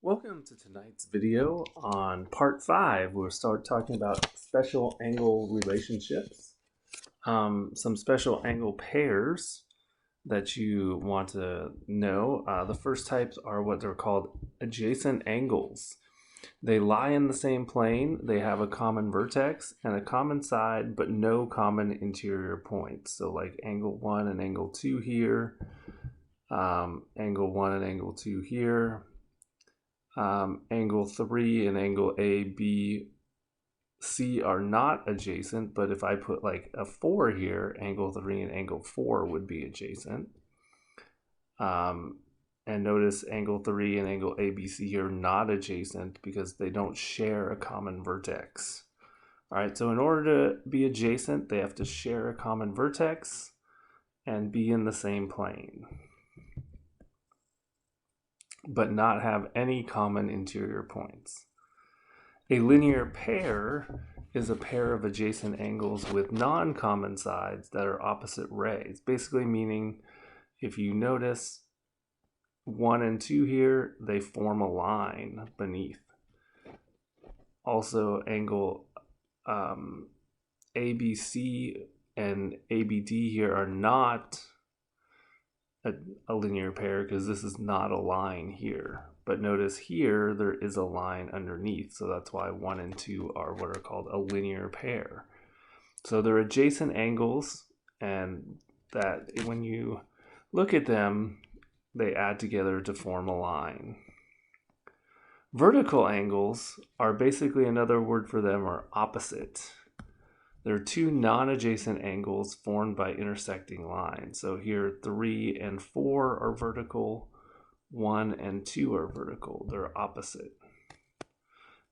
Welcome to tonight's video on part 5. We'll start talking about special angle relationships, some special angle pairs that you want to know. The first types are what they're called adjacent angles. They lie in the same plane, they have a common vertex and a common side, but no common interior points. So like angle 1 and angle 2 here, angle 1 and angle 2 here. Angle 3 and angle A, B, C are not adjacent, but if I put like a 4 here, angle 3 and angle 4 would be adjacent. And notice angle 3 and angle ABC are not adjacent because they don't share a common vertex. All right, so in order to be adjacent, they have to share a common vertex and be in the same plane, but not have any common interior points. A linear pair is a pair of adjacent angles with non-common sides that are opposite rays. Basically meaning, if you notice 1 and 2 here, they form a line beneath. Also, angle ABC and ABD here are not a linear pair because this is not a line here. But notice here there is a line underneath, so that's why 1 and 2 are what are called a linear pair. So they're adjacent angles, and that when you look at them, they add together to form a line. Vertical angles are basically, another word for them, are opposite. There are two non-adjacent angles formed by intersecting lines. So here 3 and 4 are vertical, 1 and 2 are vertical. They're opposite.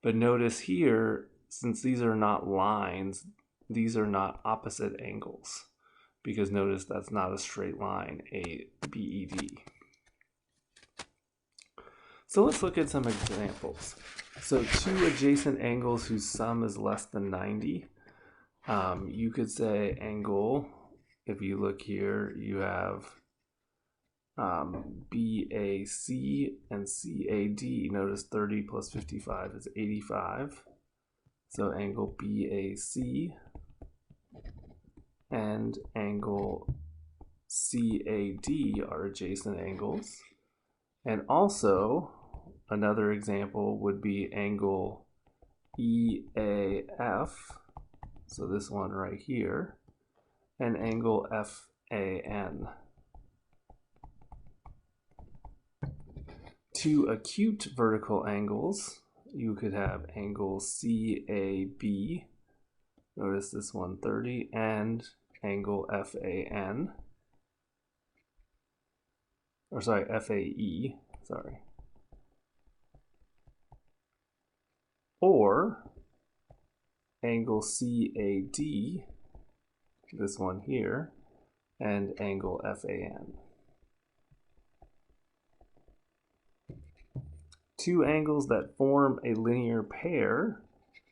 But notice here, since these are not lines, these are not opposite angles, because notice that's not a straight line, ABED. So let's look at some examples. So two adjacent angles whose sum is less than 90. You could say angle, if you look here, you have BAC and CAD. Notice 30 plus 55 is 85. So angle BAC and angle CAD are adjacent angles. And also, another example would be angle EAF. So this one right here, and angle FAN. Two acute vertical angles, you could have angle CAB, notice this one 30, and angle FAN, or sorry, FAE, sorry. Or angle CAD, this one here, and angle FAN. Two angles that form a linear pair,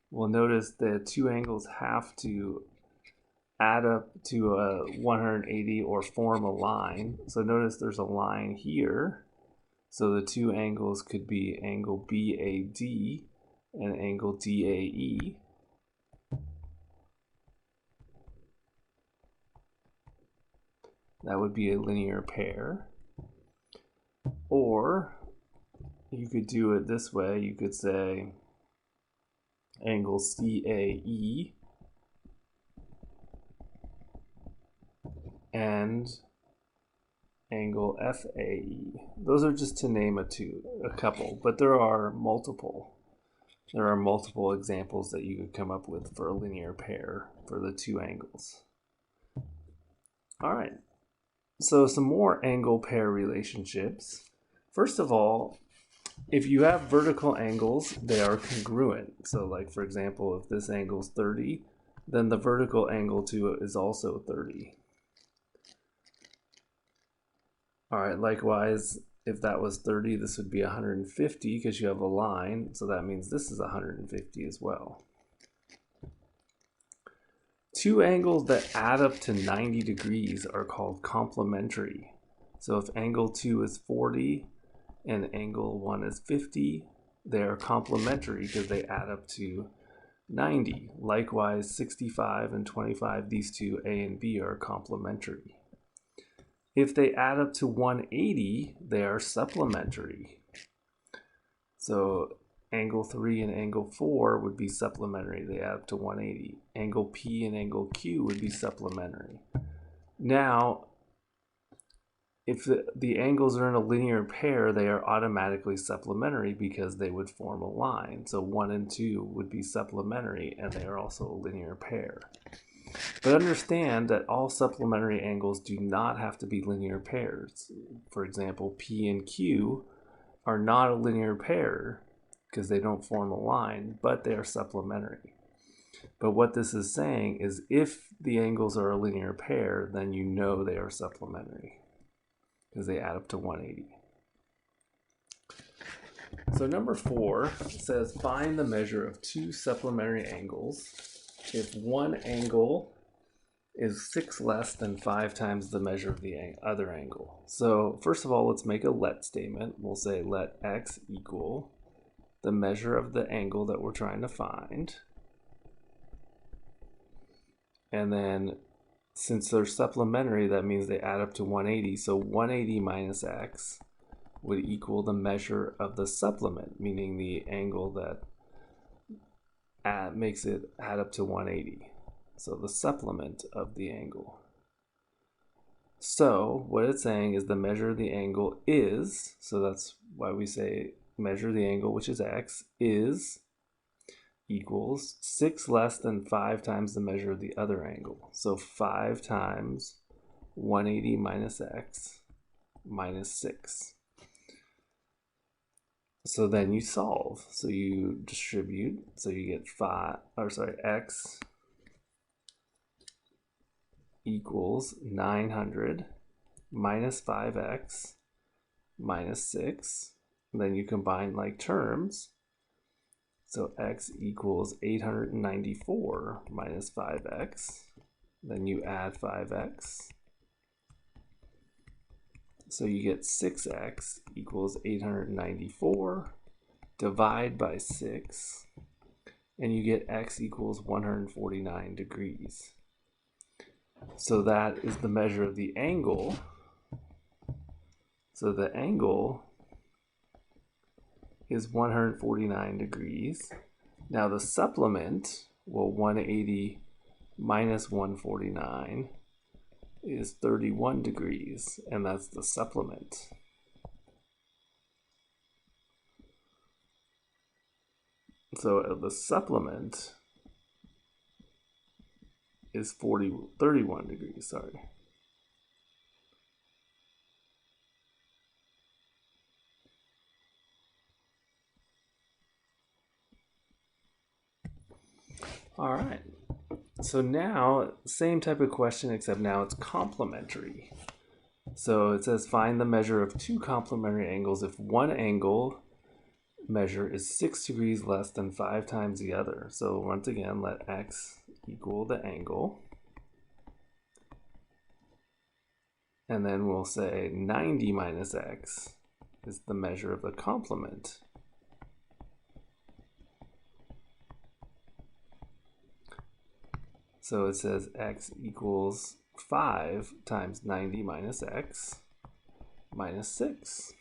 we'll notice the two angles have to add up to a 180 or form a line. So notice there's a line here. So the two angles could be angle BAD and angle DAE. That would be a linear pair. Or you could do it this way. You could say angle CAE and angle FAE. Those are just to name a couple, but there are multiple. There are multiple examples that you could come up with for a linear pair for the two angles. All right. So some more angle pair relationships. First of all, if you have vertical angles, they are congruent. So like, for example, if this angle is 30, then the vertical angle to it is also 30. All right, likewise, if that was 30, this would be 150 because you have a line. So that means this is 150 as well. Two angles that add up to 90 degrees are called complementary. So if angle 2 is 40 and angle 1 is 50. They are complementary because they add up to 90. Likewise, 65 and 25, these two, A and B, are complementary. If they add up to 180, they are supplementary. So angle 3 and angle 4 would be supplementary. They add up to 180. Angle P and angle Q would be supplementary. Now, if the angles are in a linear pair, they are automatically supplementary because they would form a line. So 1 and 2 would be supplementary, and they are also a linear pair. But understand that all supplementary angles do not have to be linear pairs. For example, P and Q are not a linear pair because they don't form a line, but they are supplementary. But what this is saying is if the angles are a linear pair, then you know they are supplementary because they add up to 180. So number 4 says find the measure of two supplementary angles if one angle is 6 less than 5 times the measure of the other angle. So first of all, let's make a let statement. We'll say let x equal the measure of the angle that we're trying to find. And then since they're supplementary, that means they add up to 180. So 180 minus x would equal the measure of the supplement, meaning the angle that makes it add up to 180. So the supplement of the angle. So what it's saying is the measure of the angle is, so that's why we say measure of the angle, which is x, is equals 6 less than 5 times the measure of the other angle. So 5 times 180 minus x minus 6. So then you solve. So you distribute. So you get x equals 900 minus 5x minus 6. And then you combine like terms. So x equals 894 minus 5x. Then you add 5x. So you get 6x equals 894. Divide by 6. And you get x equals 149 degrees. So that is the measure of the angle. So the angle is 149 degrees. Now the supplement, well, 180 minus 149 is 31 degrees, and that's the supplement. So the supplement is 31 degrees, sorry. All right. So now, same type of question, except now it's complementary. So it says find the measure of two complementary angles if one angle measure is 6 degrees less than 5 times the other. So once again, let x equal the angle. And then we'll say 90 minus x is the measure of the complement. So it says x equals 5 times 90 minus x minus 6.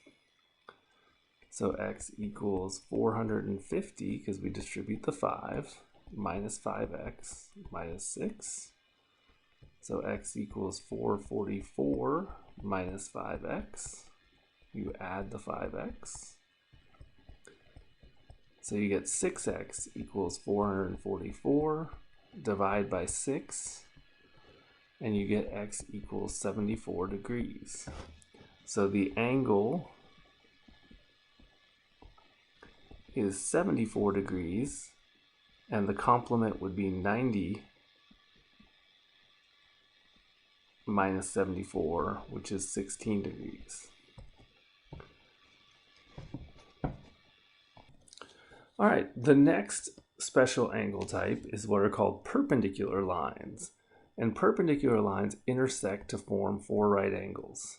So x equals 450 because we distribute the 5 minus 5x minus 6. So x equals 444 minus 5x. You add the 5x. So you get 6x equals 444. Divide by 6, and you get x equals 74 degrees. So the angle is 74 degrees, and the complement would be 90 minus 74, which is 16 degrees. All right, the next special angle type is what are called perpendicular lines. And perpendicular lines intersect to form 4 right angles.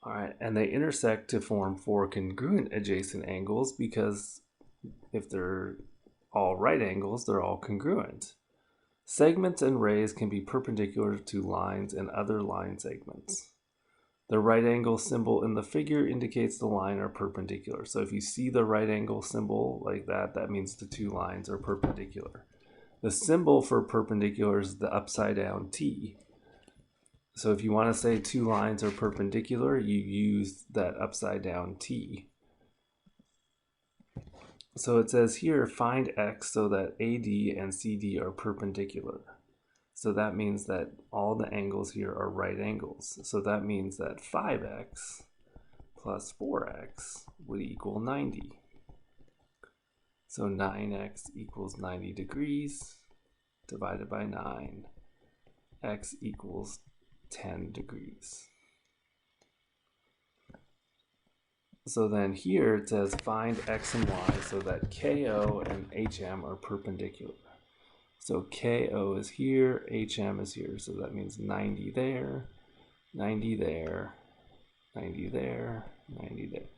All right, and they intersect to form four congruent adjacent angles because if they're all right angles, they're all congruent. Segments and rays can be perpendicular to lines and other line segments. The right angle symbol in the figure indicates the line are perpendicular. So if you see the right angle symbol like that, that means the two lines are perpendicular. The symbol for perpendicular is the upside down T. So if you want to say two lines are perpendicular, you use that upside down T. So it says here, find x so that AD and CD are perpendicular. So that means that all the angles here are right angles. So that means that 5x plus 4x would equal 90. So 9x equals 90 degrees divided by 9. X equals 10 degrees. So then here it says find x and y so that KO and HM are perpendicular. So KO is here, HM is here, so that means 90 there, 90 there, 90 there, 90 there.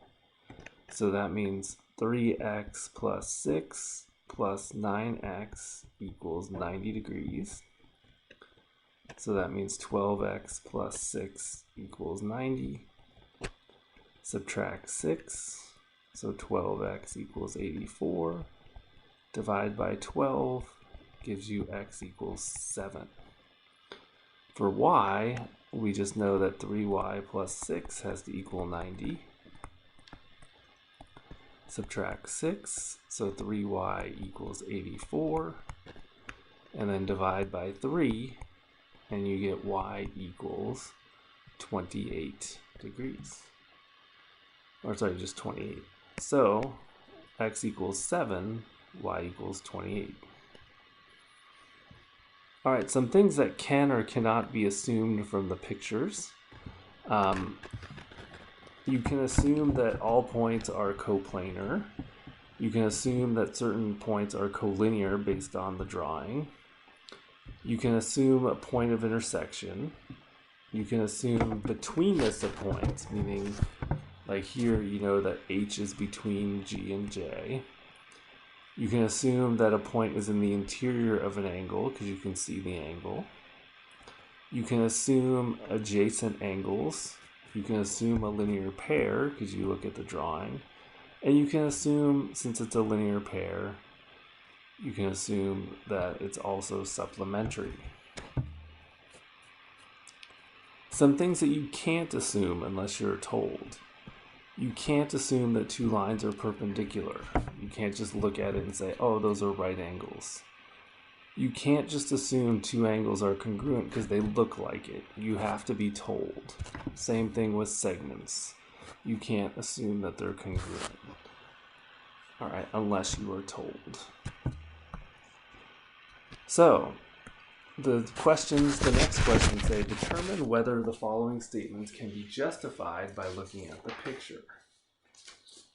So that means 3x plus 6 plus 9x equals 90 degrees. So that means 12x plus 6 equals 90. Subtract 6, so 12x equals 84. Divide by 12 gives you x equals 7. For y, we just know that 3y plus 6 has to equal 90. Subtract 6, so 3y equals 84. And then divide by 3, and you get y equals 28 degrees. Or sorry, just 28. So x equals 7, y equals 28. All right, some things that can or cannot be assumed from the pictures. You can assume that all points are coplanar. You can assume that certain points are collinear based on the drawing. You can assume a point of intersection. You can assume betweenness of points, meaning like here, you know that H is between G and J. You can assume that a point is in the interior of an angle because you can see the angle. You can assume adjacent angles. You can assume a linear pair because you look at the drawing. And you can assume, since it's a linear pair, you can assume that it's also supplementary. Some things that you can't assume unless you're told. You can't assume that two lines are perpendicular. You can't just look at it and say, oh, those are right angles. You can't just assume two angles are congruent because they look like it. You have to be told. Same thing with segments. You can't assume that they're congruent. All right, unless you are told. So, the next questions say, determine whether the following statements can be justified by looking at the picture.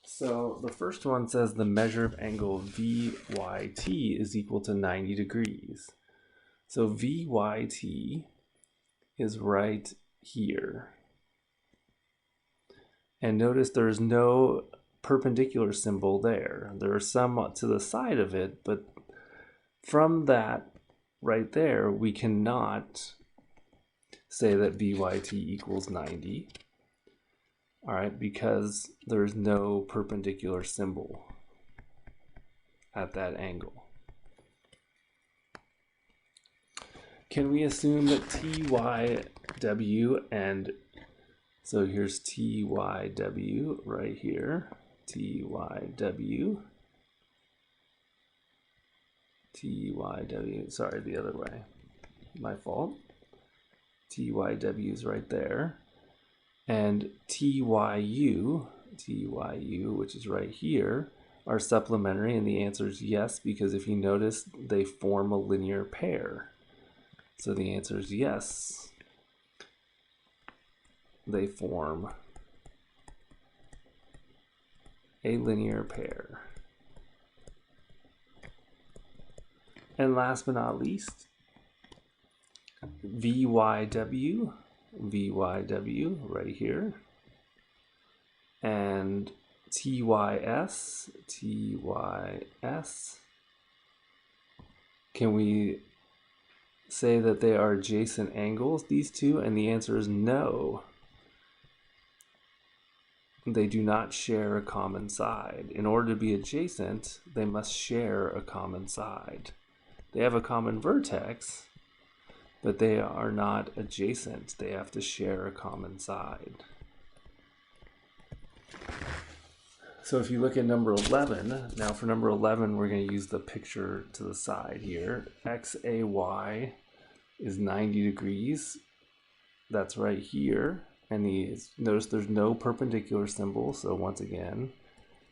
So the first one says the measure of angle VYT is equal to 90 degrees. So VYT is right here. And notice there's no perpendicular symbol there. There are some to the side of it, but from that right there, we cannot say that VYT equals 90. All right, because there's no perpendicular symbol at that angle. Can we assume that TYW, and so here's TYW right here, TYW, sorry, the other way, my fault. TYW is right there. And TYU, which is right here, are supplementary, and the answer is yes, because if you notice, they form a linear pair. So the answer is yes, they form a linear pair. And last but not least, VYW right here, and TYS, can we say that they are adjacent angles, these two? And the answer is no. They do not share a common side. In order to be adjacent, they must share a common side. They have a common vertex, but they are not adjacent. They have to share a common side. So if you look at number 11, now for number 11, we're going to use the picture to the side here. XAY is 90 degrees. That's right here. And notice there's no perpendicular symbol. So once again,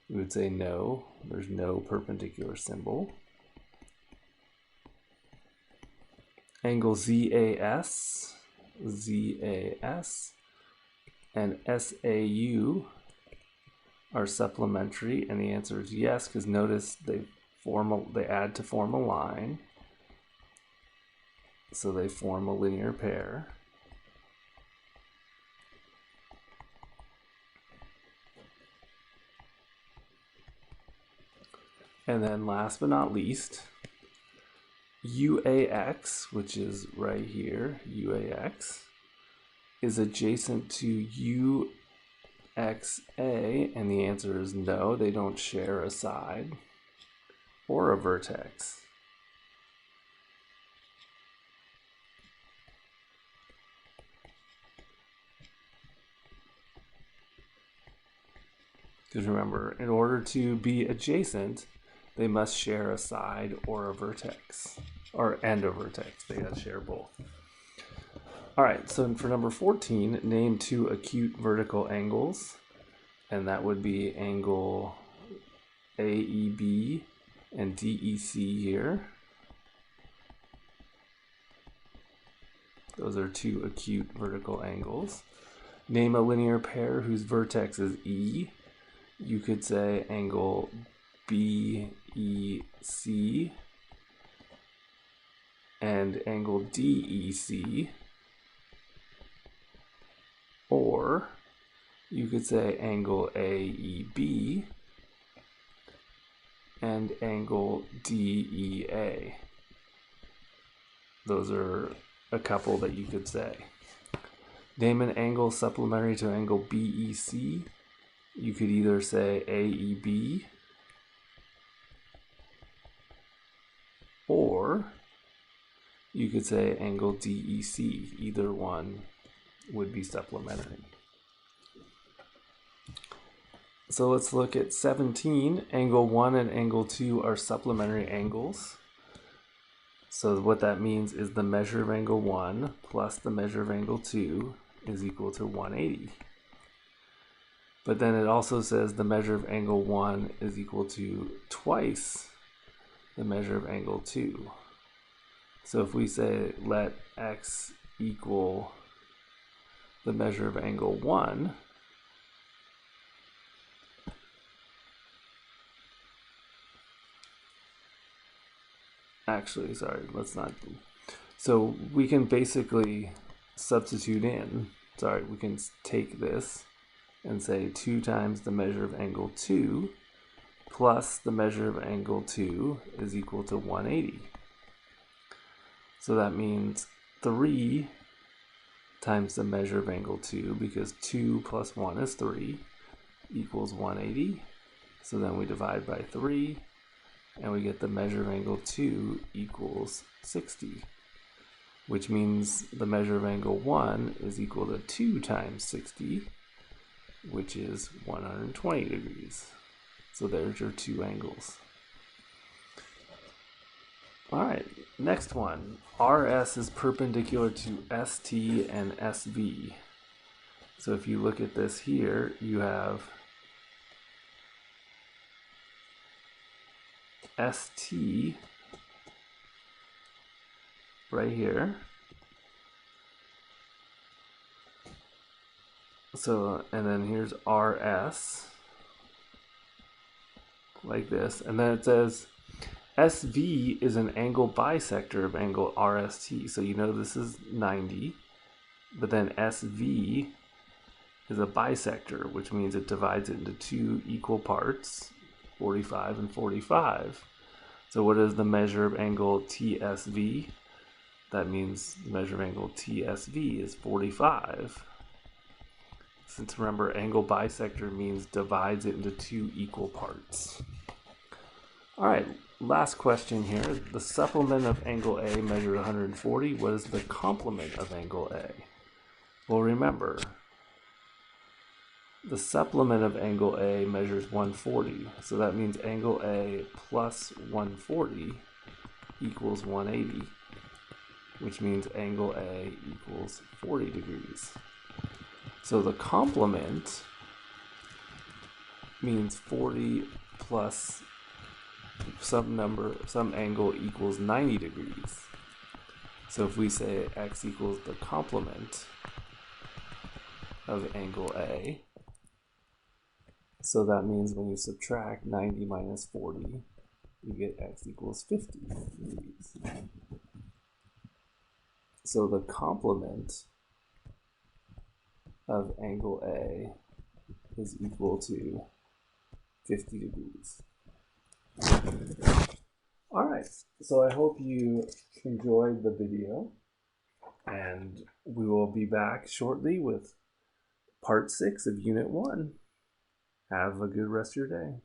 we would say no, there's no perpendicular symbol. Angle ZAS, and SAU are supplementary, and the answer is yes, because notice they add to form a line, so they form a linear pair. And then last but not least, UAX, which is right here, UAX, is adjacent to UXA, and the answer is no, they don't share a side or a vertex. Because remember, in order to be adjacent, they must share a side or a vertex, and a vertex. They gotta share both. All right, so for number 14, name two acute vertical angles, and that would be angle AEB and DEC here. Those are two acute vertical angles. Name a linear pair whose vertex is E. You could say angle BEC and angle DEC, or you could say angle AEB and angle DEA. Those are a couple that you could say. Name an angle supplementary to angle BEC. You could either say AEB or you could say angle DEC. Either one would be supplementary. So let's look at 17. Angle 1 and angle 2 are supplementary angles. So what that means is the measure of angle 1 plus the measure of angle 2 is equal to 180. But then it also says the measure of angle 1 is equal to twice the measure of angle 2. So if we say let x equal the measure of angle 1, actually, sorry, let's not. So we can basically substitute in, we can take this and say 2 times the measure of angle 2 plus the measure of angle 2 is equal to 180. So that means 3 times the measure of angle 2, because 2 plus 1 is 3, equals 180. So then we divide by 3, and we get the measure of angle 2 equals 60, which means the measure of angle 1 is equal to 2 times 60, which is 120 degrees. So there's your two angles. All right, next one. RS is perpendicular to ST and SV. So if you look at this here, you have ST right here. So, and then here's RS, like this. And then it says SV is an angle bisector of angle RST. So you know this is 90, but then SV is a bisector, which means it divides it into two equal parts, 45 and 45. So what is the measure of angle TSV? That means the measure of angle TSV is 45. Since remember, angle bisector means divides it into two equal parts. All right, last question here. The supplement of angle A measured 140. What is the complement of angle A? Well, remember, the supplement of angle A measures 140. So that means angle A plus 140 equals 180, which means angle A equals 40 degrees. So the complement means 40 plus some angle equals 90 degrees. So if we say x equals the complement of angle A, so that means when you subtract 90 minus 40, you get x equals 50 degrees. So the complement of angle A is equal to 50 degrees. Alright, so I hope you enjoyed the video, and we will be back shortly with part 6 of Unit 1. Have a good rest of your day.